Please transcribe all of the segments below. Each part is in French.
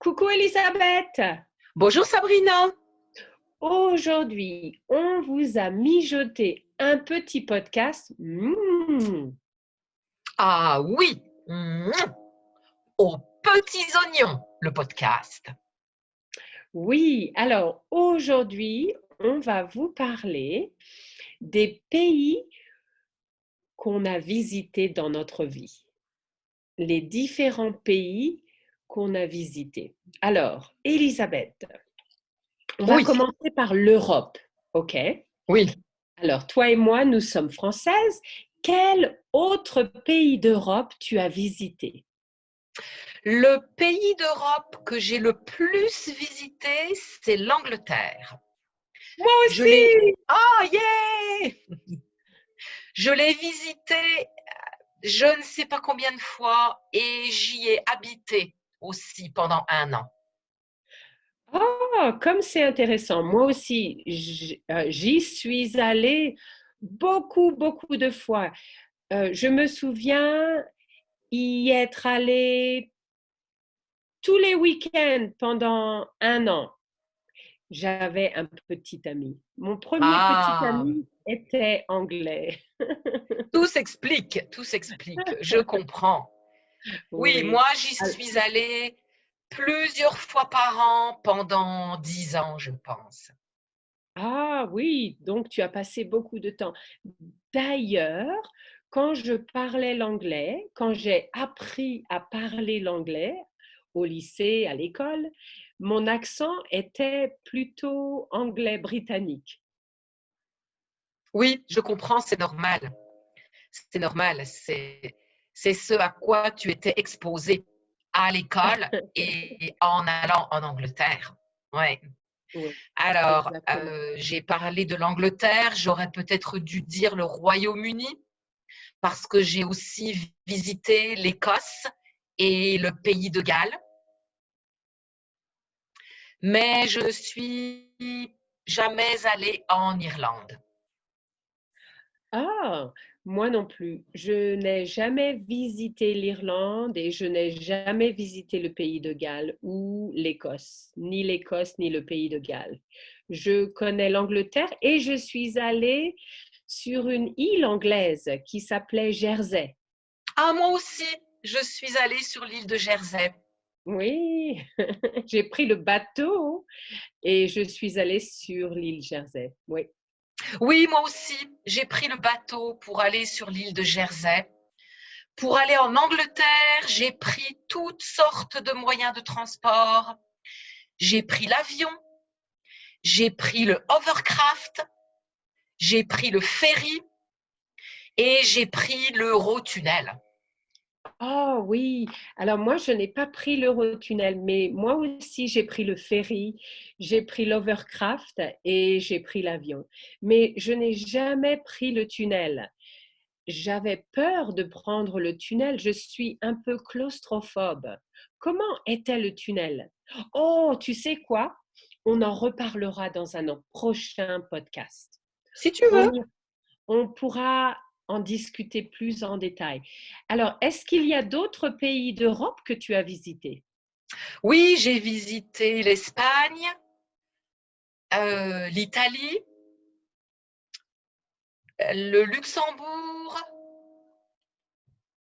Coucou Elisabeth! Bonjour Sabrina. Aujourd'hui, on vous a mijoté un petit podcast. Ah oui, aux petits oignons, le podcast. Oui, alors aujourd'hui, on va vous parler des pays qu'on a visités dans notre vie. Les différents pays qu'on a visités. Alors, Elisabeth, on va Oui, commencer par l'Europe, ok? oui. Alors, toi et moi, nous sommes françaises. Quel autre pays d'Europe tu as visité? Le pays d'Europe que j'ai le plus visité, c'est l'Angleterre. Moi Je l'ai. aussi! Ah, yeah! Je l'ai visité je ne sais pas combien de fois et j'y ai habité aussi pendant 1 an. Oh, comme c'est intéressant. Moi aussi, j'y suis allée beaucoup de fois. Je me souviens y être allée tous les week-ends pendant 1 an. J'avais un petit ami. Mon premier petit Ah, ami était anglais. tout s'explique, tout s'explique. Je comprends. Oui, Oui. moi, j'y suis allée plusieurs fois par an pendant 10 ans, je pense. Ah oui, donc tu as passé beaucoup de temps. D'ailleurs, quand je parlais l'anglais, quand j'ai appris à parler l'anglais au lycée, à l'école, mon accent était plutôt anglais britannique. Oui, je comprends, c'est normal. C'est normal, c'est ce à quoi tu étais exposé à l'école et en allant en Angleterre. Ouais. Oui, Alors, exactement. j'ai parlé de l'Angleterre, j'aurais peut-être dû dire le Royaume-Uni parce que j'ai aussi visité l'Écosse et le pays de Galles. Mais je ne suis jamais allée en Irlande. Ah, moi non plus. Je n'ai jamais visité l'Irlande et je n'ai jamais visité le pays de Galles ou l'Écosse, ni le pays de Galles. Je connais l'Angleterre et je suis allée sur une île anglaise qui s'appelait Jersey. Ah, moi aussi, je suis allée sur l'île de Jersey. Oui, j'ai pris le bateau et je suis allée sur l'île Jersey. Oui. Oui, moi aussi, j'ai pris le bateau pour aller sur l'île de Jersey. Pour aller en Angleterre, j'ai pris toutes sortes de moyens de transport. J'ai pris l'avion, j'ai pris le hovercraft, j'ai pris le ferry et j'ai pris l'Eurotunnel. Ah oui, alors moi je n'ai pas pris l'Eurotunnel, mais moi aussi j'ai pris le ferry, j'ai pris l'Overcraft et j'ai pris l'avion. Mais je n'ai jamais pris le tunnel. J'avais peur de prendre le tunnel, je suis un peu claustrophobe. Comment était le tunnel? Oh, tu sais quoi? On en reparlera dans un prochain podcast. Si tu On veux. y on pourra en discuter plus en détail. Alors, est-ce qu'il y a d'autres pays d'Europe que tu as visités? Oui, j'ai visité l'Espagne, l'Italie, le Luxembourg,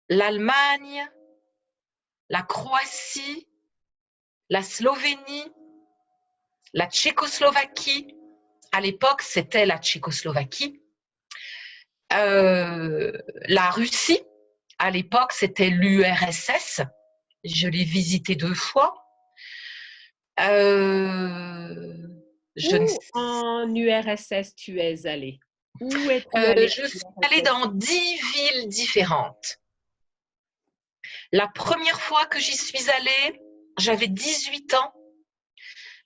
l'Allemagne, la Croatie, la Slovénie, la Tchécoslovaquie. À l'époque, c'était la Tchécoslovaquie. Euh, la Russie, à l'époque, c'était l'URSS. Je l'ai visité 2 fois. Euh, je, ne, Où en URSS tu es allé? Où es-tu allé je en suis allée URSS? dans 10 villes différentes. La première fois que j'y suis allée, j'avais 18 ans.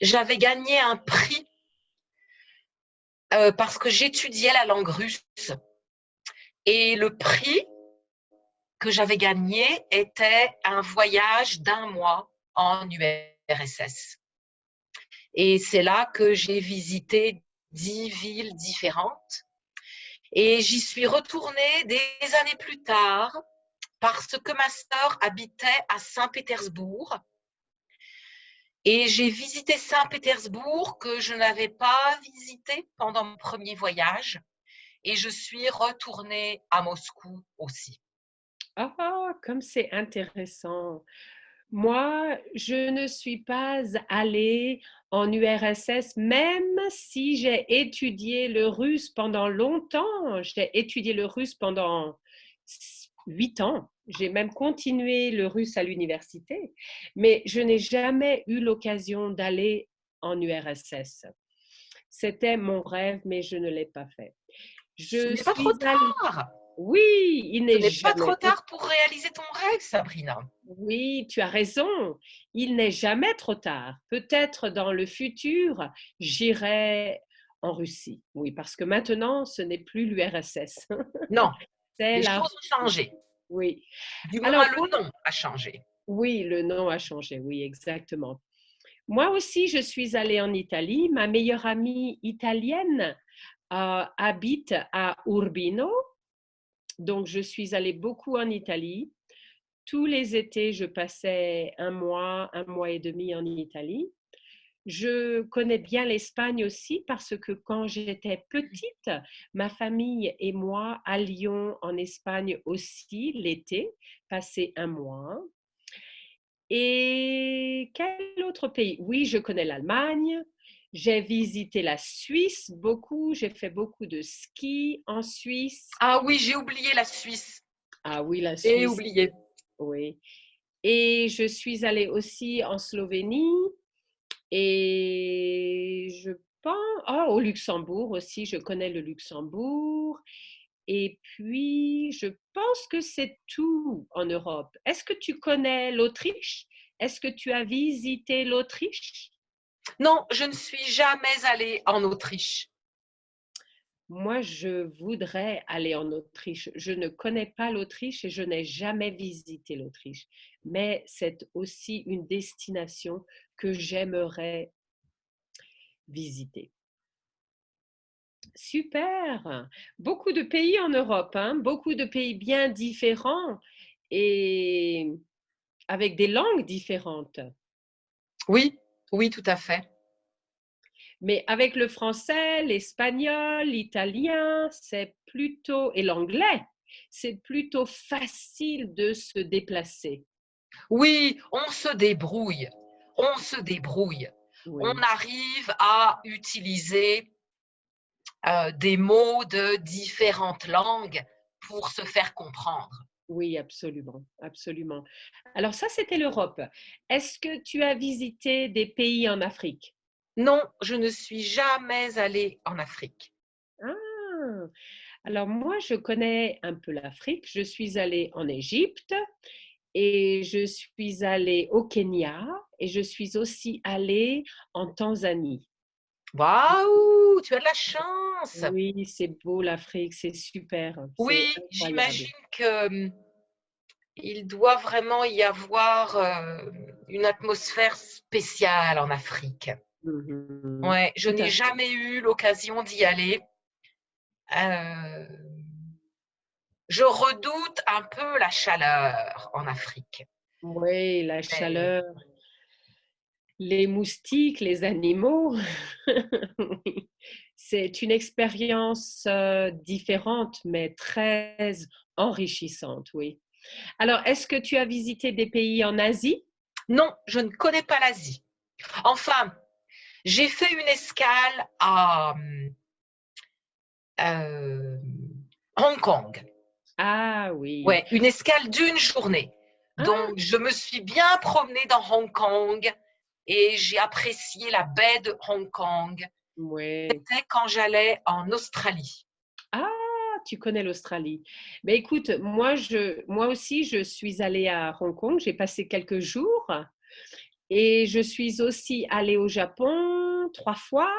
J'avais gagné un prix parce que j'étudiais la langue russe. Et le prix que j'avais gagné était un voyage d'1 mois en URSS. Et c'est là que j'ai visité 10 villes différentes. Et j'y suis retournée des années plus tard parce que ma sœur habitait à Saint-Pétersbourg. Et j'ai visité Saint-Pétersbourg que je n'avais pas visité pendant mon premier voyage. Et je suis retournée à Moscou aussi. Ah, comme c'est intéressant. Moi, je ne suis pas allée en URSS, même si j'ai étudié le russe pendant longtemps. J'ai étudié le russe pendant 8 ans. J'ai même continué le russe à l'université, mais je n'ai jamais eu l'occasion d'aller en URSS. C'était mon rêve, mais je ne l'ai pas fait. Ce Je n'est pas trop suis allée. tard. Oui, il Ce n'est n'est pas trop jamais. tard pour réaliser ton rêve, Sabrina. Oui, tu as raison. Il n'est jamais trop tard. Peut-être dans le futur, j'irai en Russie. Oui, parce que maintenant, ce n'est plus l'URSS. Non, C'est les la choses ont Russie. changé. Oui. Du Alors, moins, le nom a changé. oui, le nom a changé. Oui, exactement. Moi aussi, je suis allée en Italie. Ma meilleure amie italienne habite à Urbino. Donc, je suis allée beaucoup en Italie. Tous les étés, je passais un mois et demi en Italie. Je connais bien l'Espagne aussi parce que quand j'étais petite, ma famille et moi allions en Espagne aussi l'été, passer un mois. Et quel autre pays? Oui, je connais l'Allemagne. J'ai visité la Suisse beaucoup. J'ai fait beaucoup de ski en Suisse. Ah oui, j'ai oublié la Suisse. Ah oui, la J'ai Suisse, oublié. oui. Et je suis allée aussi en Slovénie et je pense au Luxembourg aussi, je connais le Luxembourg. Et puis, je pense que c'est tout en Europe. Est-ce que tu connais l'Autriche? Est-ce que tu as visité l'Autriche? Non, je ne suis jamais allée en Autriche. Moi, je voudrais aller en Autriche. Je ne connais pas l'Autriche et je n'ai jamais visité l'Autriche. Mais c'est aussi une destination que j'aimerais visiter. Super! Beaucoup de pays en Europe, hein? Beaucoup de pays bien différents et avec des langues différentes. Oui, oui, tout à fait. Mais avec le français, l'espagnol, l'italien, c'est plutôt, et l'anglais, c'est plutôt facile de se déplacer. Oui, on se débrouille. On se débrouille. On Oui, arrive à utiliser des mots de différentes langues pour se faire comprendre. oui, absolument, absolument. Alors ça, c'était l'Europe. Est-ce que tu as visité des pays en Afrique? Non, je ne suis jamais allée en Afrique. Ah! Alors moi, je connais un peu l'Afrique. Je suis allée en Égypte et je suis allée au Kenya et je suis aussi allée en Tanzanie. Waouh, tu as de la chance. Oui, c'est beau l'Afrique, c'est super, c'est Oui, incroyable. j'imagine que il doit vraiment y avoir une atmosphère spéciale en Afrique. Mhm. Ouais, je Tout n'ai à fait. jamais eu l'occasion d'y aller. Euh, je redoute un peu la chaleur en Afrique. Oui, la Mais chaleur, les moustiques, les animaux. Oui. C'est une expérience différente, mais très enrichissante, oui. Alors, est-ce que tu as visité des pays en Asie? non, je ne connais pas l'Asie. Enfin, j'ai fait une escale à euh, Hong Kong. Ah oui. Ouais, une escale d'une journée. Ah, Donc, je me suis bien promenée dans Hong Kong et j'ai apprécié la baie de Hong Kong. ouais. C'était quand j'allais en Australie. Ah, tu connais l'Australie. Mais écoute, moi aussi, je suis allée à Hong Kong. J'ai passé quelques jours et je suis aussi allée au Japon 3 fois.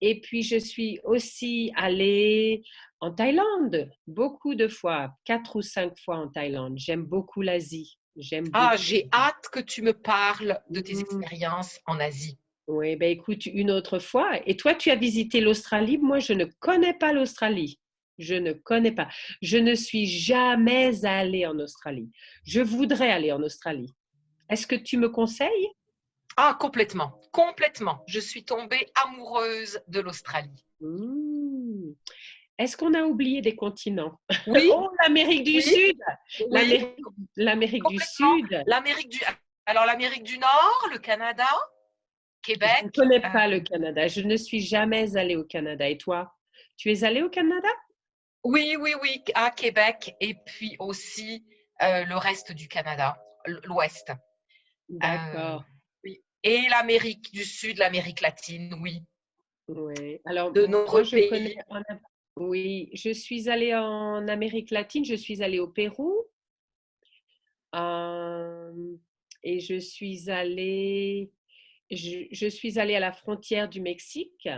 Et puis, je suis aussi allée en Thaïlande beaucoup de fois, 4 ou 5 fois en Thaïlande. J'aime beaucoup l'Asie. J'aime Ah, beaucoup j'ai l'Asie. hâte que tu me parles de tes Mm. expériences en Asie. Oui, ben écoute, une autre fois. Et toi, tu as visité l'Australie. Moi, je ne connais pas l'Australie. Je ne connais pas. Je ne suis jamais allée en Australie. Je voudrais aller en Australie. Est-ce que tu me conseilles? Ah, complètement, complètement. Je suis tombée amoureuse de l'Australie. Mmh. Est-ce qu'on a oublié des continents? Oui, Oh, l'Amérique du oui, Sud! oui, L'Amérique du complètement. Sud. L'Amérique du Nord, le Canada, Je ne Québec. connais pas le Canada. Je ne suis jamais allée au Canada. Et toi? Tu es allée au Canada? Oui, oui, oui, à Québec et puis aussi le reste du Canada, l'Ouest. Euh, D'accord. oui. Et l'Amérique du Sud, l'Amérique latine, oui, Oui. Alors, de moi, nombreux je connais pays. oui, je suis allée en Amérique latine. Je suis allée au Pérou. euh, et je suis allée à la frontière du Mexique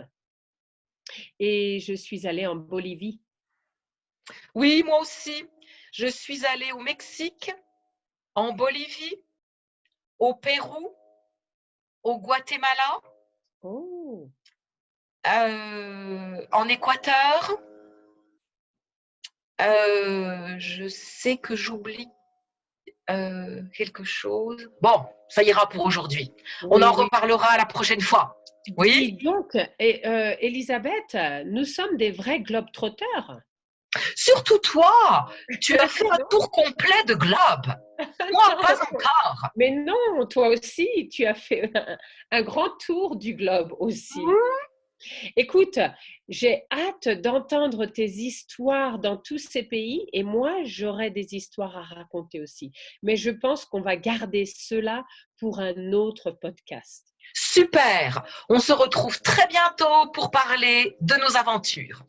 et je suis allée en Bolivie. Oui, moi aussi. Je suis allée au Mexique, en Bolivie, au Pérou, au Guatemala, Oh, en Équateur. Je sais que j'oublie quelque chose. Bon, ça ira pour aujourd'hui. On en oui, oui. reparlera la prochaine fois. Oui, Dis donc, Elisabeth, nous sommes des vrais globetrotters. surtout toi, tu as fait un Non, tour complet de globe. Moi, pas non. encore. Mais non, toi aussi, tu as fait un grand tour du globe aussi. Écoute, j'ai hâte d'entendre tes histoires dans tous ces pays et moi, j'aurai des histoires à raconter aussi. Mais je pense qu'on va garder cela pour un autre podcast. Super. On se retrouve très bientôt pour parler de nos aventures.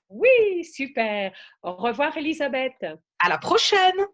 Oui, super. Au revoir, Elisabeth. À la prochaine.